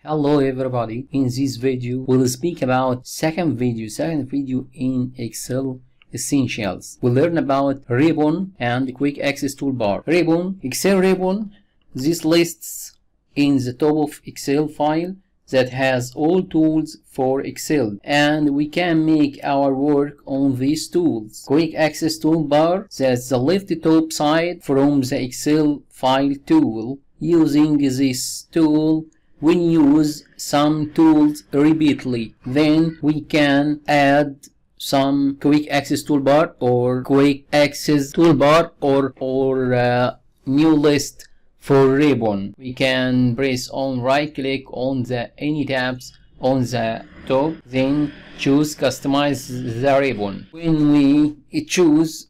Hello everybody. In this video we'll speak about second video in Excel Essentials. We'll learn about ribbon and quick access toolbar. Ribbon, Excel ribbon. This lists in the top of Excel file that has all tools for Excel, and we can make our work on these tools. Quick access toolbar, that's the left top side from the Excel file tool. Using this tool, we use some tools repeatedly. Then we can add some quick access toolbar or new list for ribbon. We can press on right click on the any tabs on the top, then choose customize the ribbon. When we choose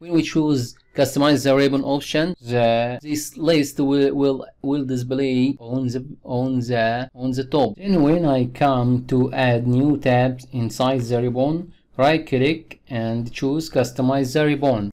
customize the ribbon option, this list will display on the top. Then when I come to add new tabs inside the ribbon, right click and choose customize the ribbon.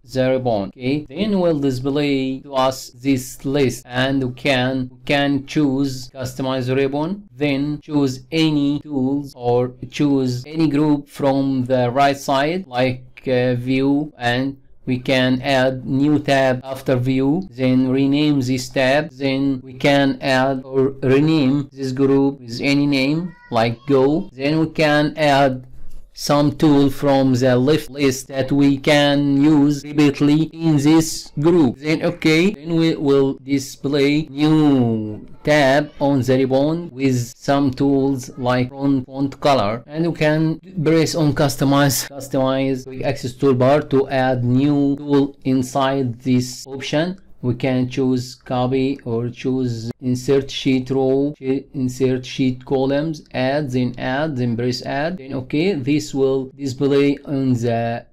Okay, then will display to us this list, and we can choose customize the ribbon, then choose any tools or choose any group from the right side like view, and we can add new tab after view, then rename this tab, then we can add or rename this group with any name like go. Then we can add some tool from the left list that we can use repeatedly in this group. Then we will display new tab on the ribbon with some tools like font color, and you can press on customize quick access toolbar to add new tool inside this option. We can choose copy or choose insert sheet row, insert sheet columns, add, then press add. Then this will display on the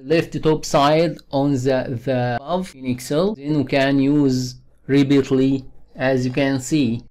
left top side on the above in Excel. Then we can use repeatedly, as you can see.